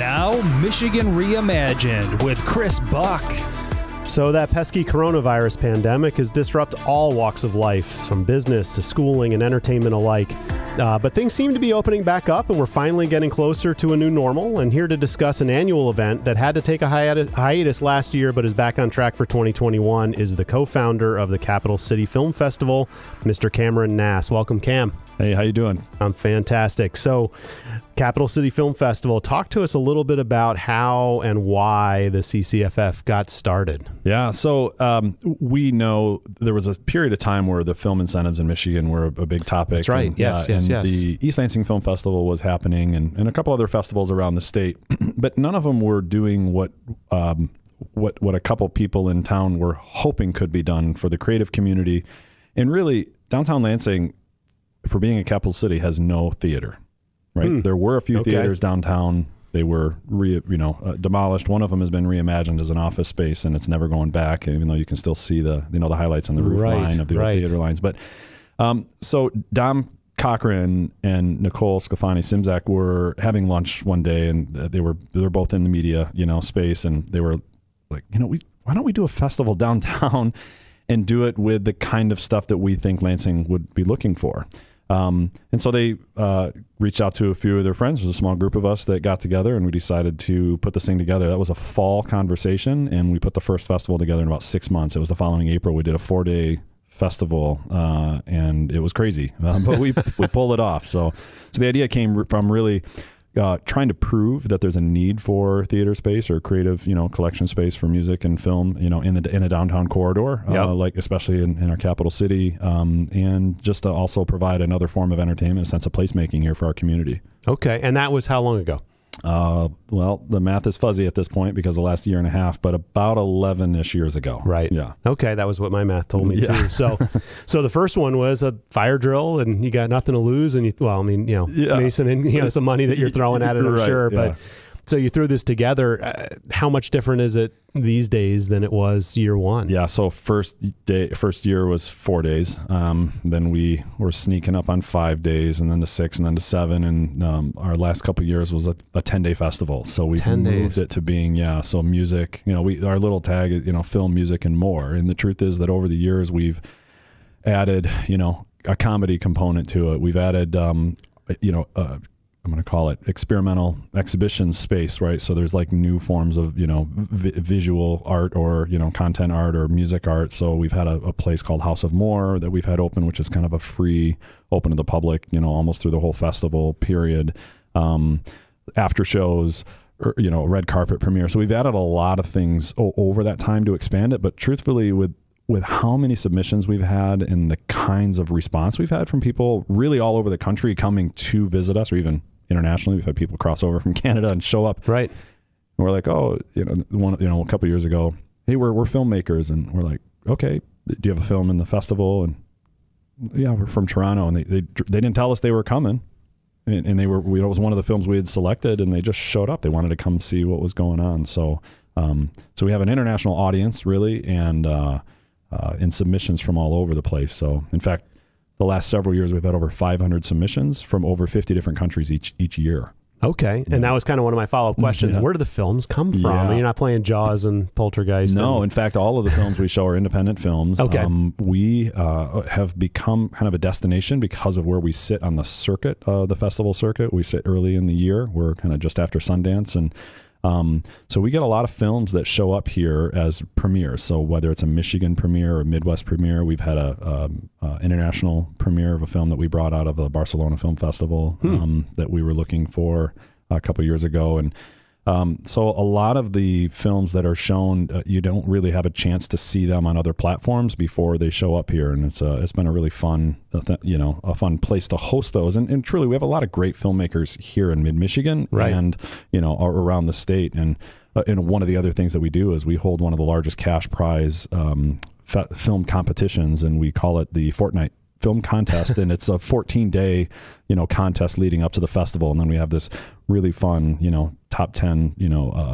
now, Michigan Reimagined with Chris Buck. So that pesky coronavirus pandemic has disrupted all walks of life, from business to schooling and entertainment alike. But things seem to be opening back up, and we're finally getting closer to a new normal. And here to discuss an annual event that had to take a hiatus last year but is back on track for 2021 is the co-founder of the Capital City Film Festival, Mr. Cameron Gnass. Welcome, Cam. Hey, how you doing? I'm fantastic. So, Capital City Film Festival, talk to us a little bit about how and why the CCFF got started. Yeah, so we know there was a period of time where the film incentives in Michigan were a big topic. That's right. And, yes. The East Lansing Film Festival was happening, and a couple other festivals around the state, but none of them were doing what a couple people in town were hoping could be done for the creative community. And really, downtown Lansing, for being a capital city, has no theater. Right. There were a few theaters downtown. They were demolished. One of them has been reimagined as an office space, and it's never going back, even though you can still see the highlights on the roof line of the old theater lines. But so Dom Cochran and Nicole Scafani-Simzak were having lunch one day, and they were both in the media space, and they were like, why don't we do a festival downtown and do it with the kind of stuff that we think Lansing would be looking for. And so they reached out to a few of their friends. There was a small group of us that got together, and we decided to put this thing together. That was a fall conversation, and we put the first festival together in about 6 months. It was the following April. We did a 4-day festival, and it was crazy, but we pulled it off. So the idea came from really trying to prove that there's a need for theater space or creative, collection space for music and film, in a downtown corridor, like especially in our capital city, and just to also provide another form of entertainment, a sense of placemaking here for our community. Okay, and that was how long ago? Well, the math is fuzzy at this point because the last year and a half, but about 11-ish years ago. Right. Yeah. Okay, that was what my math told me too. So the first one was a fire drill, and you got nothing to lose, and maybe some money that you're throwing at it, I'm sure. But so you threw this together. How much different is it these days than it was year one? Yeah. So first year was 4 days. Then we were sneaking up on 5 days, and then to 6, and then to 7. And our last couple of years was a 10-day festival. So we moved it to being so music. Our little tag is film, music, and more. And the truth is that over the years we've added a comedy component to it. We've added I'm going to call it experimental exhibition space, right? So there's like new forms of, visual art or, content art or music art. So we've had a place called House of More that we've had open, which is kind of a free, open to the public, almost through the whole festival period. After shows, or, red carpet premiere. So we've added a lot of things over that time to expand it. But truthfully, with how many submissions we've had and the kinds of response we've had from people really all over the country coming to visit us, or even internationally, we've had people cross over from Canada and show up. Right. And we're like, a couple of years ago, hey, we're filmmakers, and we're like, okay, do you have a film in the festival? And yeah, we're from Toronto, and they didn't tell us they were coming, and it was one of the films we had selected, and they just showed up. They wanted to come see what was going on. So we have an international audience really, and in submissions from all over the place. So in fact, the last several years, we've had over 500 submissions from over 50 different countries each year. Okay. And that was kind of one of my follow-up questions. Yeah. Where do the films come from? Yeah. You're not playing Jaws and Poltergeist. No, in fact, all of the films we show are independent films. Okay. We have become kind of a destination because of where we sit on the circuit, the festival circuit. We sit early in the year. We're kind of just after Sundance, and so we get a lot of films that show up here as premieres. So whether it's a Michigan premiere or a Midwest premiere, we've had a international premiere of a film that we brought out of the Barcelona Film Festival that we were looking for a couple of years ago. And so a lot of the films that are shown, you don't really have a chance to see them on other platforms before they show up here. And it's been a really fun, a fun place to host those. And truly, we have a lot of great filmmakers here in mid-Michigan and, around the state. And one of the other things that we do is we hold one of the largest cash prize film competitions, and we call it the Fortnite Film Contest, and it's a 14-day, contest leading up to the festival, and then we have this really fun, top 10,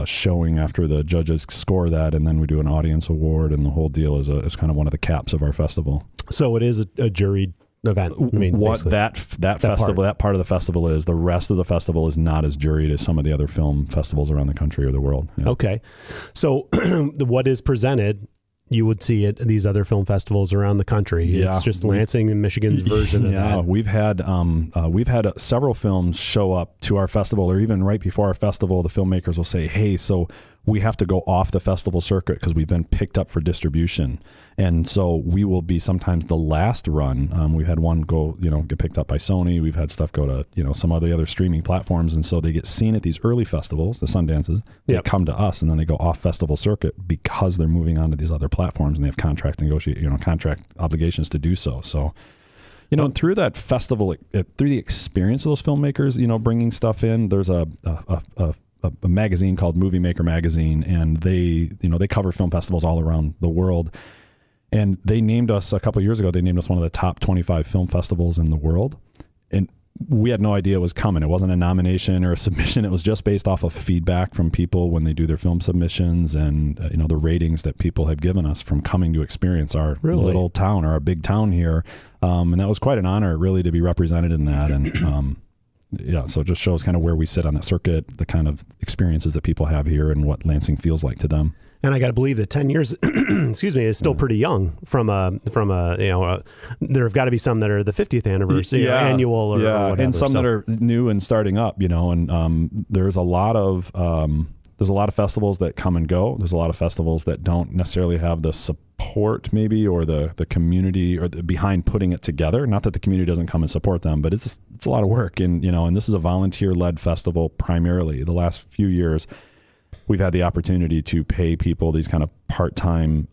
showing after the judges score that, and then we do an audience award, and the whole deal is kind of one of the caps of our festival. So it is a juried event. I mean, what that festival, that part of the festival is. The rest of the festival is not as juried as some of the other film festivals around the country or the world. Yeah. Okay. So what is presented, you would see at these other film festivals around the country. Yeah. It's just Lansing and Michigan's version of that. We've had several films show up to our festival, or even right before our festival, the filmmakers will say, hey, so we have to go off the festival circuit because we've been picked up for distribution. And so we will be sometimes the last run. We've had one go, get picked up by Sony. We've had stuff go to, some of the other streaming platforms. And so they get seen at these early festivals, the Sundances. They come to us, and then they go off festival circuit because they're moving on to these other platforms, and they have contract obligations to do so. So, through that festival, through the experience of those filmmakers, bringing stuff in, there's a magazine called Movie Maker Magazine, and they cover film festivals all around the world. And they named us a couple of years ago. They named us one of the top 25 film festivals in the world, and we had no idea it was coming. It wasn't a nomination or a submission. It was just based off of feedback from people when they do their film submissions, and the ratings that people have given us from coming to experience our little town or our big town here. And that was quite an honor, really, to be represented in that. And so it just shows kind of where we sit on that circuit, the kind of experiences that people have here, and what Lansing feels like to them. And I got to believe that 10 years, is still pretty young from there have got to be some that are the 50th anniversary or annual or whatever. And some that are new and starting up, and there's a lot of festivals that come and go. There's a lot of festivals that don't necessarily have the support maybe, or the community or behind putting it together. Not that the community doesn't come and support them, but it's a lot of work. And, and this is a volunteer-led festival primarily. The last few years, we've had the opportunity to pay people these kind of part-time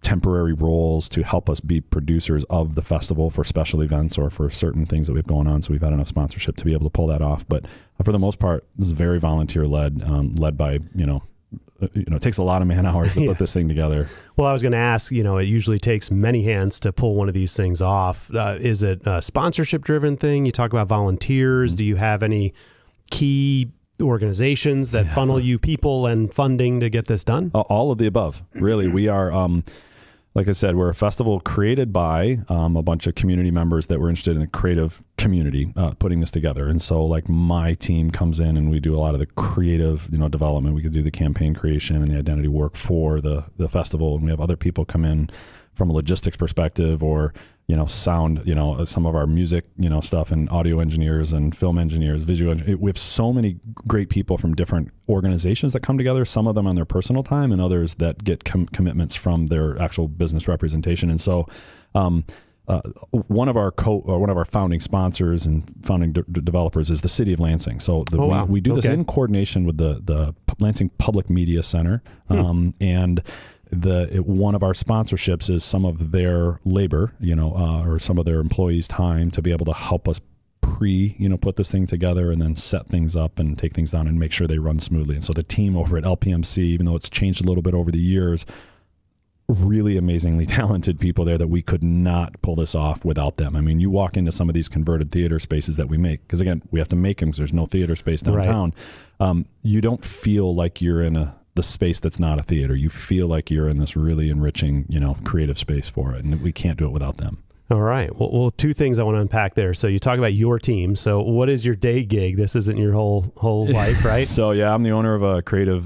temporary roles to help us be producers of the festival for special events or for certain things that we have going on. So we've had enough sponsorship to be able to pull that off. But for the most part, this is very volunteer-led, led by, it takes a lot of man hours to put this thing together. Well, I was going to ask, it usually takes many hands to pull one of these things off. Is it a sponsorship-driven thing? You talk about volunteers. Do you have any key organizations that funnel you people and funding to get this done? All of the above, really. We are, like I said, we're a festival created by a bunch of community members that were interested in the creative community putting this together. And so, like, my team comes in and we do a lot of the creative, development. We could do the campaign creation and the identity work for the festival. And we have other people come in from a logistics perspective, or sound, some of our music, stuff, and audio engineers and film engineers, visual engineers. We have so many great people from different organizations that come together, some of them on their personal time and others that get commitments from their actual business representation. And so one of our founding sponsors and founding developers is the City of Lansing. So we do this in coordination with the Lansing Public Media Center, and one of our sponsorships is some of their labor, or some of their employees' time to be able to help us put this thing together and then set things up and take things down and make sure they run smoothly. And so the team over at LPMC, even though it's changed a little bit over the years, really amazingly talented people there that we could not pull this off without them. I mean, you walk into some of these converted theater spaces that we make, because again, we have to make them because there's no theater space downtown. Right. You don't feel like you're in the space that's not a theater. You feel like you're in this really enriching, creative space for it, and we can't do it without them. All right. Well, two things I want to unpack there. So you talk about your team. So what is your day gig? This isn't your whole life, right? So yeah, I'm the owner of a creative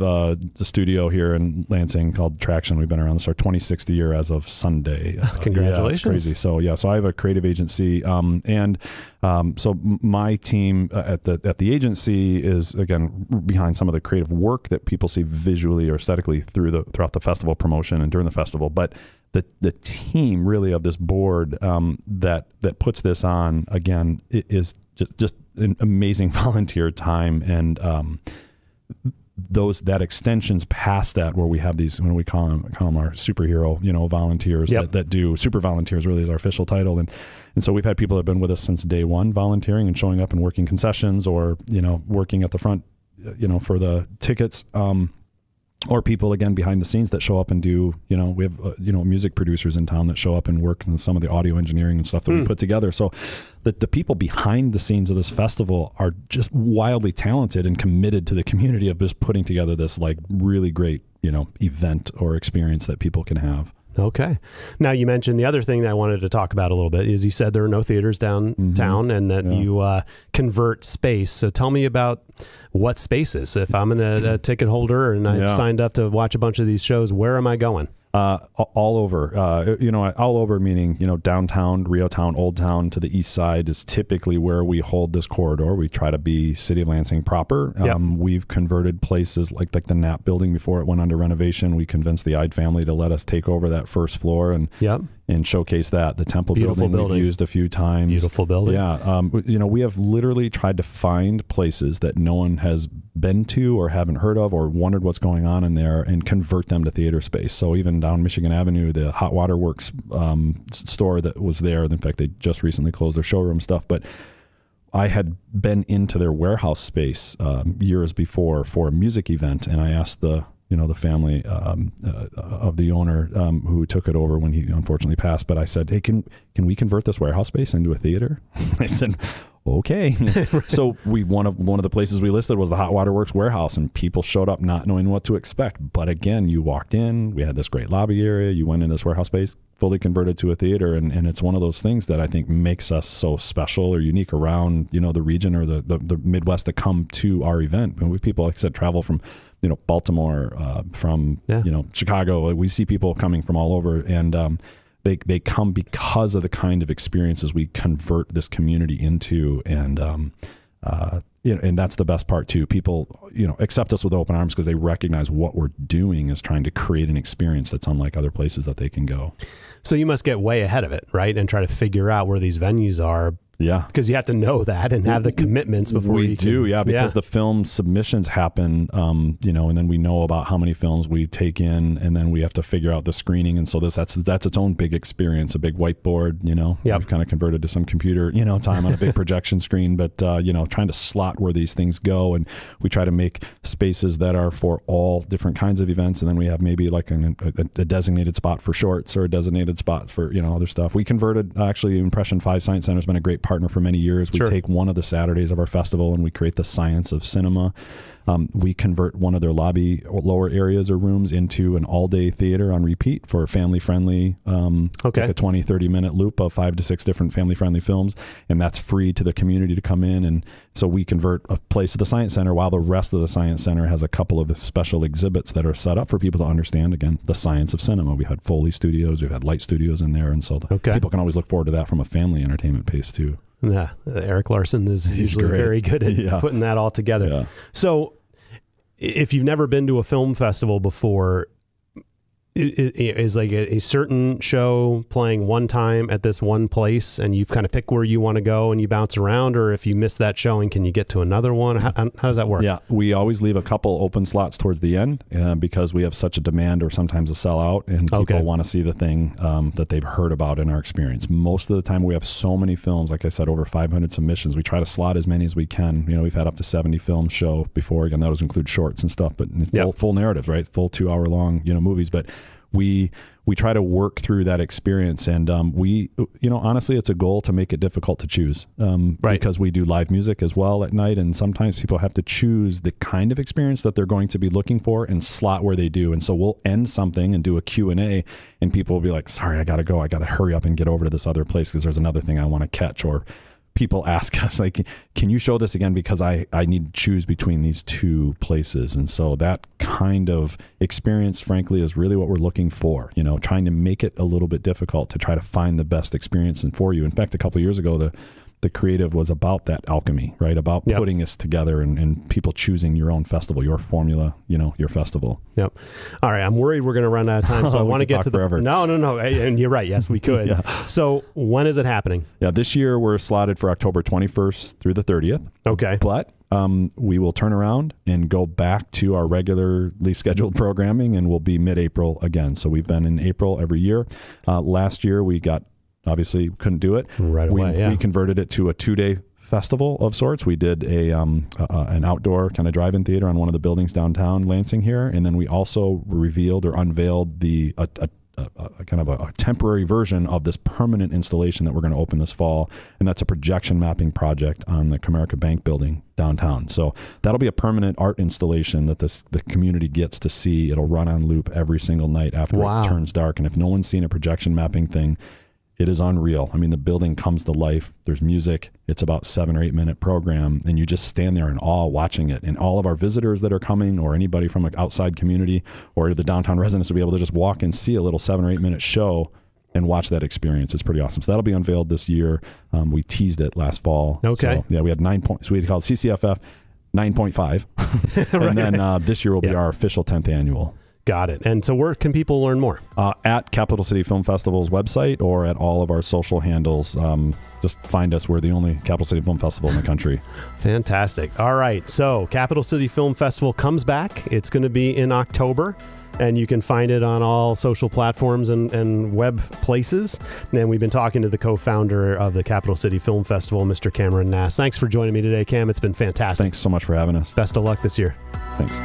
studio here in Lansing called Traction. We've been around this our 26th year as of Sunday. Congratulations. Yeah, it's crazy. So I have a creative agency, so my team at the agency is, again, behind some of the creative work that people see visually or aesthetically throughout the festival promotion and during the festival, but the team really of this board that puts this on, again, it is just an amazing volunteer time, and that extensions past that, where we have these, when we call them our superhero, volunteers. Yep. that do super volunteers, really is our official title, and so we've had people that have been with us since day one, volunteering and showing up and working concessions, or working at the front, for the tickets. Or people, again, behind the scenes that show up and do, we have, music producers in town that show up and work in some of the audio engineering and stuff that we put together. So the people behind the scenes of this festival are just wildly talented and committed to the community of just putting together this, like, really great, event or experience that people can have. Okay. Now, you mentioned the other thing that I wanted to talk about a little bit is you said there are no theaters downtown and that you convert space. So tell me about what spaces. If I'm a ticket holder and I've signed up to watch a bunch of these shows, where am I going? All over, all over meaning, downtown, Rio Town, Old Town to the east side is typically where we hold this corridor. We try to be City of Lansing proper. We've converted places like the Knapp building before it went under renovation. We convinced the Ide family to let us take over that first floor and showcase that. The Temple building we've used a few times. Beautiful building. Yeah. We have literally tried to find places that no one has been to or haven't heard of or wondered what's going on in there and convert them to theater space. So even down Michigan Avenue, the Hot Water Works store that was there, in fact, they just recently closed their showroom stuff, but I had been into their warehouse space years before for a music event, and I asked the family of the owner who took it over when he unfortunately passed. But I said, hey, can we convert this warehouse space into a theater? I said, okay. So one of the places we listed was the Hot Water Works warehouse, and people showed up not knowing what to expect. But again, you walked in, we had this great lobby area, you went in this warehouse space, fully converted to a theater, and it's one of those things that I think makes us so special or unique around the region or the Midwest to come to our event. And we have people, like I said, travel from Baltimore, from Chicago. We see people coming from all over, and they come because of the kind of experiences we convert this community into, and and that's the best part too. People accept us with open arms because they recognize what we're doing is trying to create an experience that's unlike other places that they can go. So you must get way ahead of it, right? And try to figure out where these venues are. Yeah. Because you have to know that and have the commitments before you can. Because the film submissions happen, and then we know about how many films we take in, and then we have to figure out the screening. And so that's its own big experience, a big whiteboard, we've kind of converted to some computer, time on a big projection screen, but, trying to slot where these things go. And we try to make spaces that are for all different kinds of events. And then we have maybe like a designated spot for shorts or a designated spot for, other stuff. We converted, actually, Impression 5 Science Center has been a great partner for many years. We take one of the Saturdays of our festival and we create the science of cinema. We convert one of their lobby or lower areas or rooms into an all-day theater on repeat for family-friendly, like a 20, 30-minute loop of 5 to 6 different family-friendly films, and that's free to the community to come in. And so we convert a place of the Science Center while the rest of the Science Center has a couple of special exhibits that are set up for people to understand, again, the science of cinema. We had Foley studios, we've had light studios in there, and so people can always look forward to that from a family entertainment pace too. Yeah, Eric Larson is usually very good at putting that all together. Yeah. So if you've never been to a film festival before, is like a certain show playing one time at this one place and you kind of pick where you want to go and you bounce around, or if you miss that showing, can you get to another one? How does that work? Yeah, we always leave a couple open slots towards the end because we have such a demand or sometimes a sellout, and people want to see the thing that they've heard about in our experience. Most of the time we have so many films, like I said, over 500 submissions. We try to slot as many as we can. We've had up to 70 films show before. Again, that does include shorts and stuff, but full narratives, right? Full 2-hour long, movies. But we try to work through that experience, and we honestly, it's a goal to make it difficult to choose, because we do live music as well at night, and sometimes people have to choose the kind of experience that they're going to be looking for and slot where they do. And so we'll end something and do a Q&A, and people will be like, sorry, I gotta go, I gotta hurry up and get over to this other place because there's another thing I want to catch. Or people ask us, like, can you show this again, because I need to choose between these two places. And so that kind of experience, frankly, is really what we're looking for, trying to make it a little bit difficult to try to find the best experience for you. In fact, a couple of years ago, the creative was about that alchemy, right? About putting us together and people choosing your own festival, your formula, your festival. Yep. All right. I'm worried we're going to run out of time, so I want to get to forever. No. And you're right. Yes, we could. So when is it happening? Yeah, this year we're slotted for October 21st through the 30th. Okay. But we will turn around and go back to our regularly scheduled programming, and we'll be mid-April again. So we've been in April every year. Last year we obviously couldn't do it right away. We converted it to a 2-day festival of sorts. We did an outdoor kind of drive-in theater on one of the buildings downtown Lansing here, and then we also revealed or unveiled a kind of a temporary version of this permanent installation that we're going to open this fall, and that's a projection mapping project on the Comerica Bank building downtown. So that'll be a permanent art installation that the community gets to see. It'll run on loop every single night after it turns dark. And if no one's seen a projection mapping thing, it is unreal. I mean, the building comes to life. There's music. It's about 7 or 8 minute program, and you just stand there in awe watching it. And all of our visitors that are coming, or anybody from an outside community, or the downtown residents will be able to just walk and see a little 7 or 8 minute show and watch that experience. It's pretty awesome. So that'll be unveiled this year. We teased it last fall. Okay. So, yeah, we had 9 points. We called CCFF 9.5. Right. And then this year will be our official 10th annual. Got it. And so where can people learn more? At Capital City Film Festival's website or at all of our social handles. Just find us. We're the only Capital City Film Festival in the country. Fantastic. All right. So Capital City Film Festival comes back. It's going to be in October, and you can find it on all social platforms and web places. And we've been talking to the co-founder of the Capital City Film Festival, Mr. Cameron Gnass. Thanks for joining me today, Cam. It's been fantastic. Thanks so much for having us. Best of luck this year. Thanks.